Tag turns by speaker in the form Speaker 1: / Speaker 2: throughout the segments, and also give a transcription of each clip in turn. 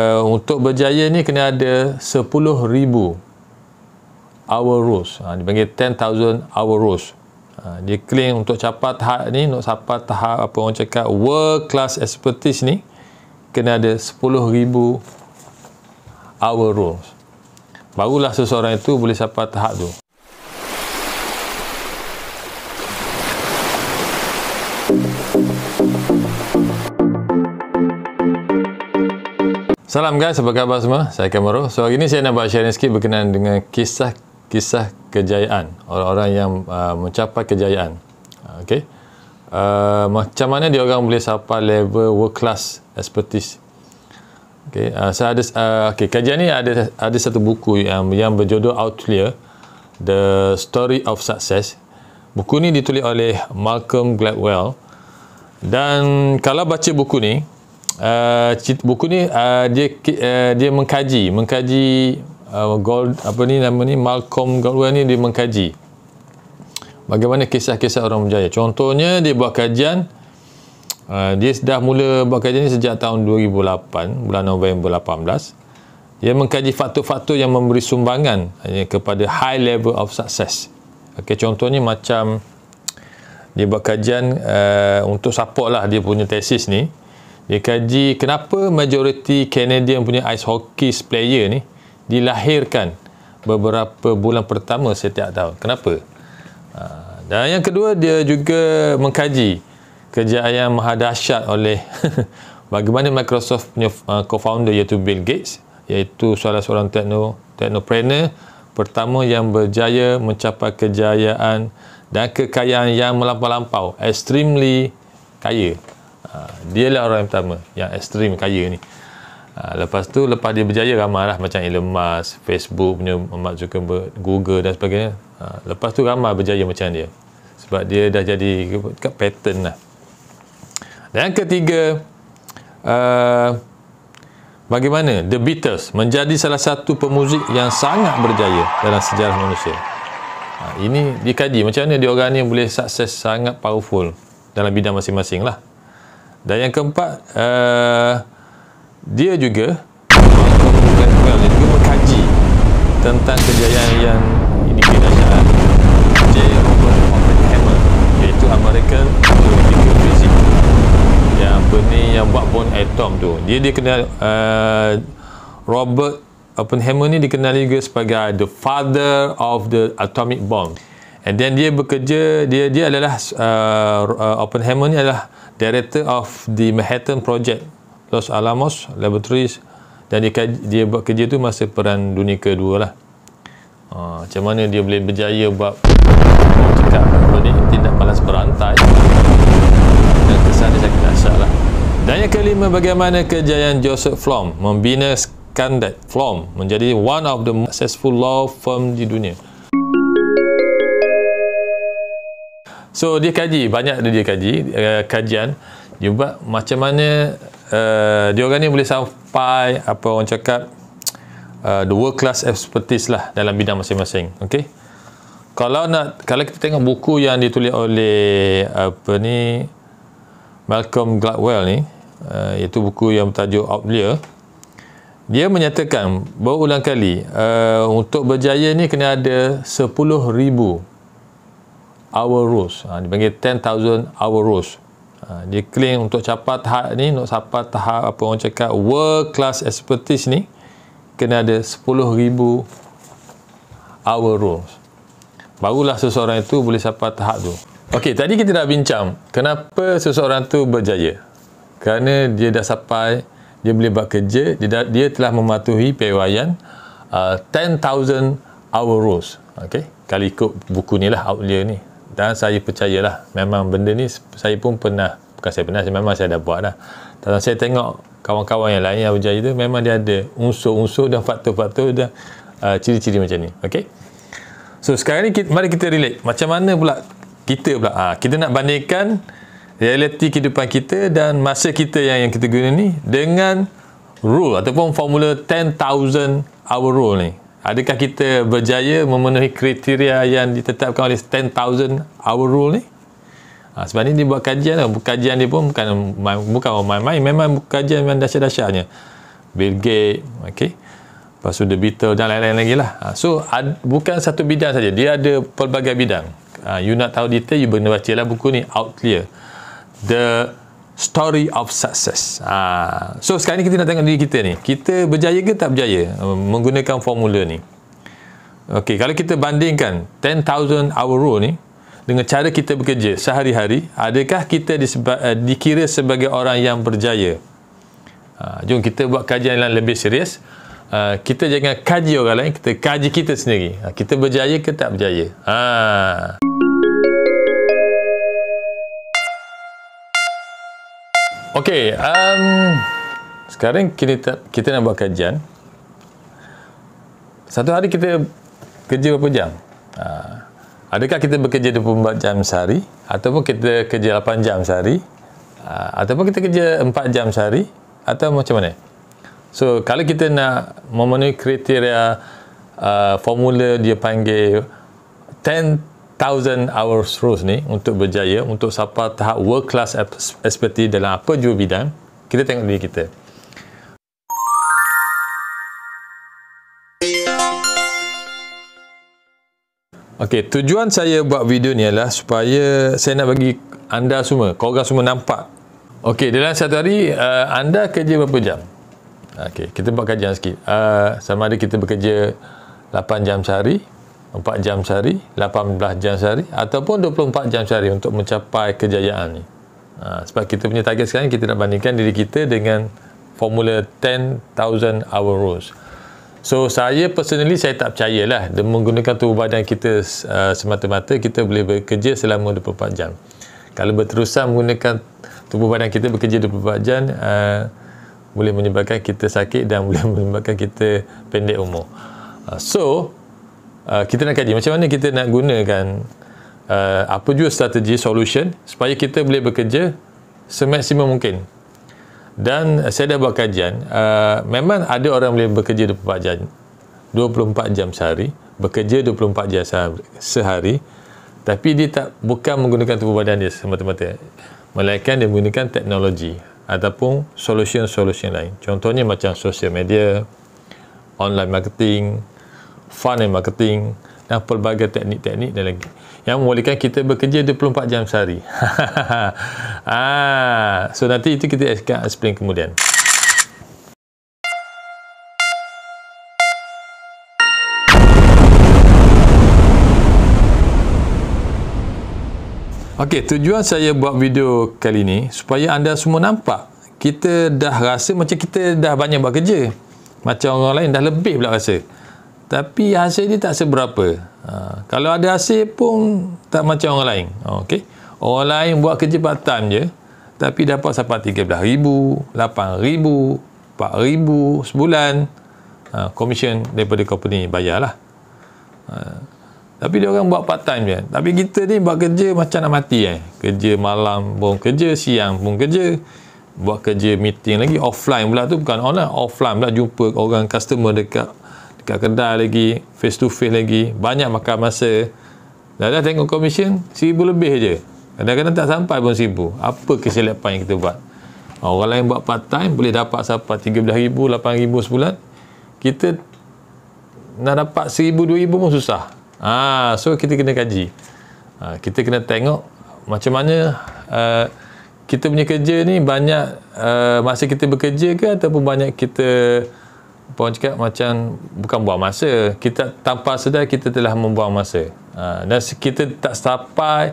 Speaker 1: Untuk berjaya ni kena ada 10,000 hour rules. Dipanggil 10,000 hour rules. Dia claim untuk capai tahap ni, untuk capai tahap apa orang cakap world class expertise ni, kena ada 10,000 hour rules. Barulah seseorang itu boleh capai tahap tu. Salam guys, apa khabar semua? Saya Kamaro. So hari ni saya nak buat sharing sikit berkenaan dengan kisah kejayaan orang-orang yang mencapai kejayaan. Okey. Macam mana dia orang boleh sampai level world class expertise. Okey, saya ada kajian ni ada satu buku yang berjudul Outlier, The Story of Success. Buku ni ditulis oleh Malcolm Gladwell. Dan kalau baca buku ni, dia mengkaji Malcolm Gladwell ni, dia mengkaji bagaimana kisah-kisah orang berjaya. Contohnya dia buat kajian, dia dah mula buat kajian ni sejak tahun 2008, bulan November 18. Dia mengkaji faktor-faktor yang memberi sumbangan kepada high level of success. Okey, contohnya macam dia buat kajian untuk support lah dia punya tesis ni. Dia kaji kenapa majoriti Canadian punya ice hockey player ni dilahirkan beberapa bulan pertama setiap tahun. Kenapa? Dan yang kedua, dia juga mengkaji kejayaan maha dahsyat oleh bagaimana Microsoft punya co-founder iaitu Bill Gates, iaitu salah seorang teknopreneur pertama yang berjaya mencapai kejayaan dan kekayaan yang melampau-lampau, extremely kaya. Dia lah orang yang pertama yang ekstrim kaya ni. Lepas dia berjaya, ramai lah macam Elon Musk, Facebook punya Mark Zuckerberg, Google dan sebagainya. Lepas tu ramai berjaya macam dia, sebab dia dah jadi pattern lah. Dan yang ketiga, bagaimana The Beatles menjadi salah satu pemuzik yang sangat berjaya dalam sejarah manusia. Ini dikaji macam mana dia orang ni boleh sukses sangat powerful dalam bidang masing-masing lah. Dan yang keempat, dia juga mengkaji tentang kejayaan yang ini kedahsyatan Robert Oppenheimer, iaitu American theoretical physics, yang buat bom atom tu. Dia dikenal, Robert Oppenheimer ni dikenali juga sebagai the father of the atomic bomb. And then dia bekerja, dia adalah Oppenheimer ni adalah director of the Manhattan Project, Los Alamos Laboratories, dan dia buat kerja tu masa Perang Dunia Kedua lah. Macam mana dia boleh berjaya buat tindak balas berantai, dan kesan dia sangat dahsyat lah. Dan yang kelima, bagaimana kejayaan Joseph Flom membina Skandal. Flom menjadi one of the successful law firm di dunia. So dia kaji, banyak dia kaji, kajian dia buat macam mana dia orang ni boleh sampai apa orang cakap the world class expertise lah dalam bidang masing-masing. Okey, kalau kita tengok buku yang ditulis oleh Malcolm Gladwell ni, iaitu buku yang bertajuk Outlier, dia menyatakan berulang kali untuk berjaya ni kena ada 10,000 hour rules. Dipanggil 10,000 hour rules. Dia claim untuk capai tahap ni, untuk capai tahap apa orang cakap world class expertise ni, kena ada 10,000 hour rules. Barulah seseorang itu boleh capai tahap tu. Okey, tadi kita dah bincang kenapa seseorang tu berjaya. Kerana dia dah sampai, dia boleh buat kerja, dia telah mematuhi pewaian 10,000 hour rules. Okey, kalau ikut buku ni lah, Outlier ni. Dan saya percayalah, memang benda ni saya pun pernah, memang saya dah buat dah. Dan saya tengok kawan-kawan yang lain yang berjaya tu, memang dia ada unsur-unsur dan faktor-faktor dan ciri-ciri macam ni. Okey, so sekarang ni mari kita relate macam mana pula kita nak bandingkan realiti kehidupan kita dan masa kita yang kita guna ni dengan rule ataupun formula 10,000 hour rule ni. Adakah kita berjaya memenuhi kriteria yang ditetapkan oleh 10,000 hour rule ni? Sebab ni dia buat kajian. Kajian dia pun bukan main-main, memang kajian yang dahsyat-dahsyatnya. Bill Gates, okey. Lepas tu The Beatles dan lain-lain lagi lah. So bukan satu bidang saja, dia ada pelbagai bidang. You nak tahu detail, you boleh baca lah buku ni, Outlier, The Story of Success. So sekarang ni kita nak tengok diri kita ni, kita berjaya ke tak berjaya menggunakan formula ni. Okey, kalau kita bandingkan 10,000 hour rule ni dengan cara kita bekerja sehari-hari, adakah kita dikira sebagai orang yang berjaya? Jom kita buat kajian yang lebih serius. Kita jangan kaji orang lain, kita kaji kita sendiri. Kita berjaya ke tak berjaya? Okey, sekarang kita nak buat kajian. Satu hari kita kerja berapa jam? Adakah kita bekerja 24 jam sehari, ataupun kita kerja 8 jam sehari, ataupun kita kerja 4 jam sehari, atau macam mana? So, kalau kita nak memenuhi kriteria formula dia panggil 10,000 hours rules ni untuk berjaya, untuk sampai tahap world class expertise dalam apa jua bidang, kita tengok diri kita. Okey, tujuan saya buat video ni adalah supaya saya nak bagi anda semua, korang semua nampak. Okey, dalam satu hari anda kerja berapa jam? Okey, kita buat kajian sikit. Sama ada kita bekerja 8 jam sehari, 4 jam sehari, 18 jam sehari, ataupun 24 jam sehari untuk mencapai kejayaan ni. Sebab kita punya target sekarang, kita nak bandingkan diri kita dengan formula 10,000 hour rules. So, saya personally, saya tak percayalah menggunakan tubuh badan kita semata-mata kita boleh bekerja selama 24 jam. Kalau berterusan menggunakan tubuh badan kita bekerja 24 jam, boleh menyebabkan kita sakit dan boleh menyebabkan kita pendek umur. So, kita nak kaji macam mana kita nak gunakan apa jua strategi, solution supaya kita boleh bekerja semaksimum mungkin. Dan saya dah buat kajian, memang ada orang boleh bekerja 24 jam sehari, bekerja 24 jam sehari, tapi dia bukan menggunakan tubuh badan dia semata-mata, melainkan dia menggunakan teknologi ataupun solution lain. Contohnya macam social media, online marketing, funnel marketing, dan pelbagai teknik-teknik dan lagi yang membolehkan kita bekerja 24 jam sehari. So nanti itu kita akan explain kemudian. Okey, tujuan saya buat video kali ni supaya anda semua nampak kita dah rasa macam kita dah banyak buat kerja. Macam orang lain dah lebih pula rasa. Tapi hasil dia tak seberapa. Kalau ada hasil pun tak macam orang lain. Okey. Orang lain buat kerja part time je tapi dapat sampai 13,000, 8,000, 4,000 sebulan. Commission daripada company bayarlah. Tapi dia orang buat part time je. Tapi kita ni buat kerja macam nak mati Kerja malam pun kerja, siang pun kerja. Buat kerja meeting lagi, offline pula tu, bukan online, offline pula, jumpa orang customer dekat kedai lagi, face to face lagi, banyak makan masa. Dah tengok commission 1,000 lebih je. Kadang-kadang tak sampai pun 1,000. Apa kesilapan yang kita buat? Orang lain buat part time boleh dapat sampai 13,000, 8,000 sebulan. Kita nak dapat 1,000, 2,000 pun susah. So kita kena kaji. Kita kena tengok macam mana kita punya kerja ni banyak masa kita bekerja ke, ataupun banyak kita orang cakap macam bukan buang masa. Kita tanpa sedar kita telah membuang masa. Dan kita tak sampai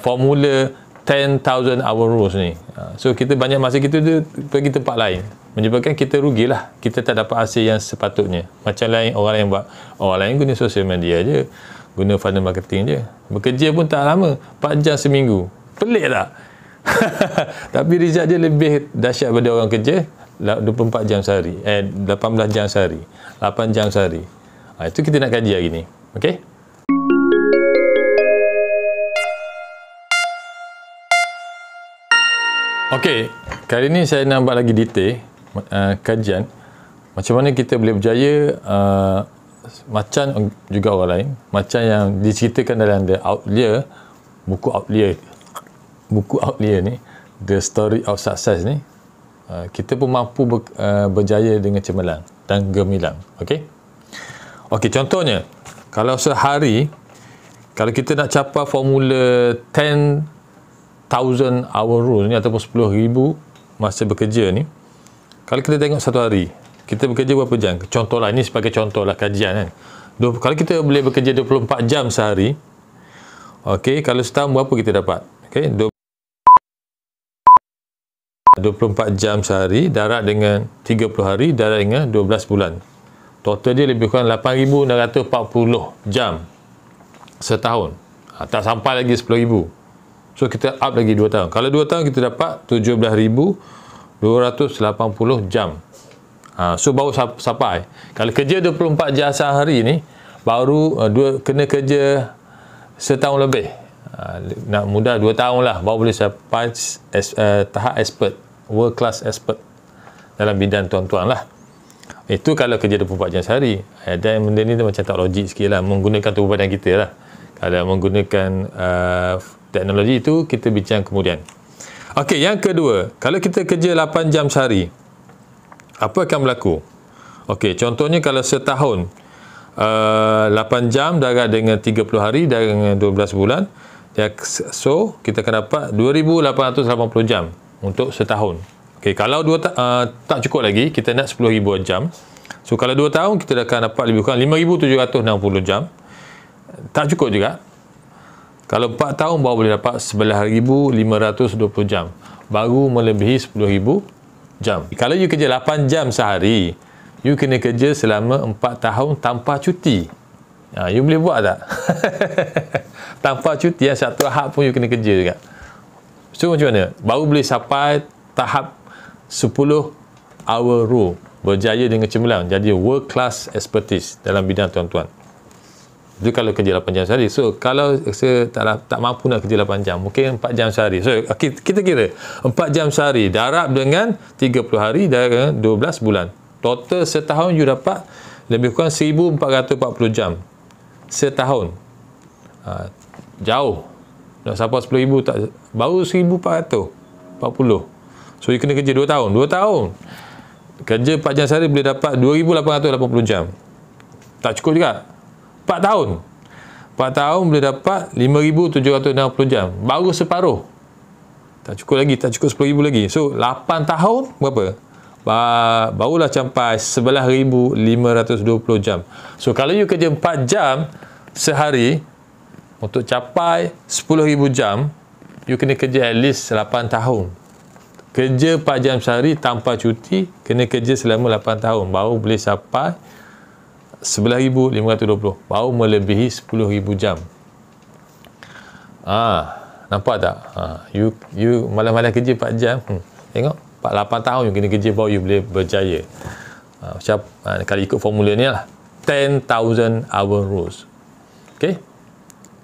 Speaker 1: formula 10,000 hour rules ni. So kita banyak masa kita tu pergi tempat lain, menyebabkan kita rugilah. Kita tak dapat hasil yang sepatutnya. Macam lain, orang lain guna sosial media je, guna funnel marketing je, bekerja pun tak lama, 4 jam seminggu. Pelik tak? Tapi result dia lebih dahsyat daripada orang kerja 24 jam sehari, 18 jam sehari, 8 jam sehari. Itu kita nak kaji hari ni. Okey? Okey, kali ni saya nak buat lagi detail kajian macam mana kita boleh berjaya macam juga orang lain, macam yang diceritakan dalam The Outlier, buku Outlier ni, The Story of Success ni. kita pun mampu berjaya dengan cemerlang dan gemilang. Okey, contohnya kalau sehari, kalau kita nak capai formula 10,000 hour rule ni ataupun 10,000 masa bekerja ni, kalau kita tengok satu hari kita bekerja berapa jam, contohlah, ini sebagai contohlah kajian kan. Kalau kita boleh bekerja 24 jam sehari, okey, kalau setahun berapa kita dapat? Okey, 24 jam sehari darab dengan 30 hari darab dengan 12 bulan. Total dia lebih kurang 8,640 jam setahun. Tak sampai lagi 10,000. So kita up lagi 2 tahun. Kalau 2 tahun kita dapat 17,280 jam. So baru sampai. Kalau kerja 24 jam sehari ni, baru kena kerja setahun lebih. Nak mudah 2 tahun lah, baru boleh sampai tahap expert, world class expert dalam bidang tuan-tuan lah. Itu kalau kerja 24 jam sehari. Dan benda ni macam tak logik sikit lah, menggunakan tubuh badan kita lah. Kalau menggunakan teknologi itu, kita bincang kemudian. Okey, yang kedua, kalau kita kerja 8 jam sehari, apa akan berlaku? Okey, contohnya kalau setahun 8 jam darab dengan 30 hari darab dengan 12 bulan, so kita akan dapat 2,880 jam untuk setahun. Okey, kalau tak cukup lagi, kita nak 10,000 jam. So kalau 2 tahun kita akan dapat lebih kurang 5,760 jam. Tak cukup juga. Kalau 4 tahun baru boleh dapat 11,520 jam. Baru melebihi 10,000 jam. Kalau you kerja 8 jam sehari, you kena kerja selama 4 tahun tanpa cuti. You boleh buat tak? Tanpa cuti, satu hak pun you kena kerja juga. So macam mana? Baru boleh sampai tahap 10 hour rule, berjaya dengan cemerlang, jadi world class expertise dalam bidang tuan-tuan. Itu kalau kerja 8 jam sehari. So kalau saya tak mampu nak kerja 8 jam, mungkin 4 jam sehari. So kita kira 4 jam sehari darab dengan 30 hari darab dengan 12 bulan. Total setahun you dapat lebih kurang 1,440 jam setahun. Jauh nak sampai 10,000 tak, baru 1,440. So you kena kerja 2 tahun. 2 tahun kerja 4 jam sehari boleh dapat 2,880 jam. Tak cukup juga. 4 tahun 4 tahun boleh dapat 5,760 jam. Baru separuh. Tak cukup lagi, tak cukup 10,000 lagi. So 8 tahun berapa? Barulah sampai 11,520 jam. So kalau you kerja 4 jam sehari, untuk capai 10,000 jam, you kena kerja at least 8 tahun. Kerja 4 jam sehari tanpa cuti, kena kerja selama 8 tahun. Baru boleh sampai 11,520. Baru melebihi 10,000 jam. Nampak tak? You malam-malam kerja 4 jam. Tengok, 8 tahun you kena kerja baru you boleh berjaya. Kalau ikut formula ni lah, 10,000 hour rules. Okay?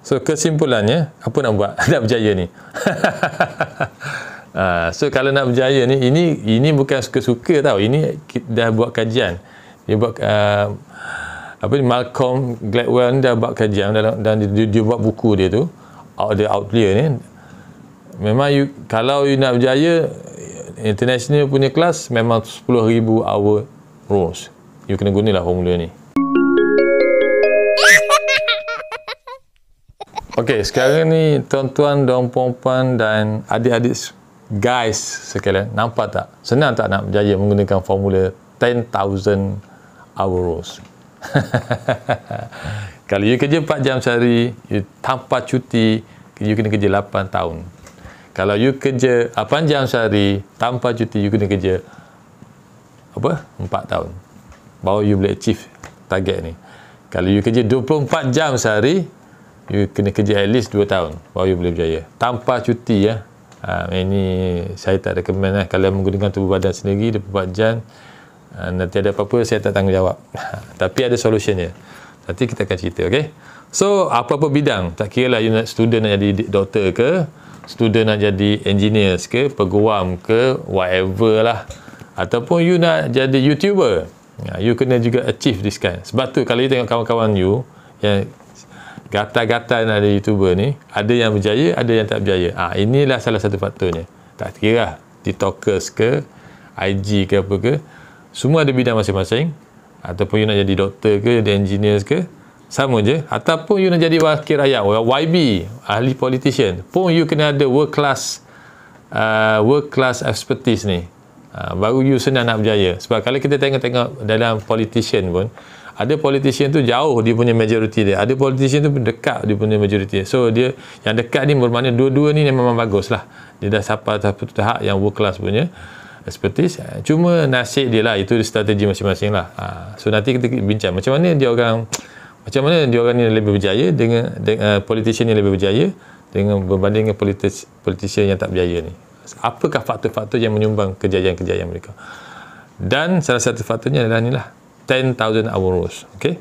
Speaker 1: So kesimpulannya, apa nak buat? Nak berjaya ni. So kalau nak berjaya ni, ini bukan suka-suka tau. Ini dah buat kajian. Dia buat Malcolm Gladwell ni dah buat kajian dan dia buat buku dia tu, The Outlier ni. Memang kalau you nak berjaya international punya kelas, memang 10,000 hour rules. You kena gunalah formula ni. Okey, sekarang ni tuan-tuan dan puan-puan dan adik-adik guys sekalian, nampak tak? Senang tak nak berjaya menggunakan formula 10,000 hour rules? Kalau you kerja 4 jam sehari, you tanpa cuti, you kena kerja 8 tahun. Kalau you kerja 8 jam sehari tanpa cuti, you kena kerja 4 tahun. Baru you boleh achieve target ni. Kalau you kerja 24 jam sehari, you kena kerja at least 2 tahun baru you boleh berjaya tanpa cuti ya. Ini saya tak recommend lah. Kalau menggunakan tubuh badan sendiri 24 jam, nanti ada apa-apa saya tak tanggungjawab. Tapi ada solutionnya. Nanti kita akan cerita, okey. So apa-apa bidang, tak kira lah you nak student nak jadi doktor ke, student nak jadi engineers ke, peguam ke, whatever lah, ataupun you nak jadi YouTuber, you kena juga achieve this kind. Sebab tu kalau you tengok kawan-kawan you yang gata-gata nak ada YouTuber ni, ada yang berjaya, ada yang tak berjaya. Inilah salah satu faktornya. Tak kira lah TikTokers ke, IG ke apa ke, semua ada bidang masing-masing. Ataupun you nak jadi doktor ke, jadi engineer ke, sama je. Ataupun you nak jadi wakil rakyat, YB, ahli politician, pun you kena ada world class expertise ni. Baru you senang nak berjaya. Sebab kalau kita tengok dalam politician pun, ada politician tu jauh dia punya majority dia, ada politician tu dekat dia punya majority dia. So dia yang dekat ni bermakna dua-dua ni memang bagus lah, dia dah sampai tahap yang world class punya expertise. Cuma nasib dia lah, itu strategi masing-masing lah. So nanti kita bincang macam mana dia orang ni lebih berjaya dengan politician yang lebih berjaya dengan berbanding dengan politician yang tak berjaya ni. Apakah faktor-faktor yang menyumbang kejayaan-kejayaan mereka? Dan salah satu faktornya adalah ni lah, 10,000 hour rules. Okay?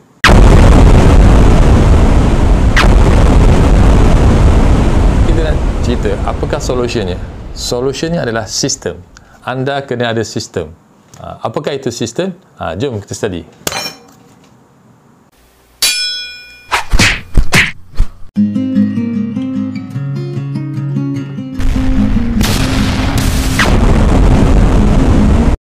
Speaker 1: Kita nak cerita apakah solutionnya. Solutionnya adalah sistem. Anda kena ada sistem. Apakah itu sistem? Jom kita study.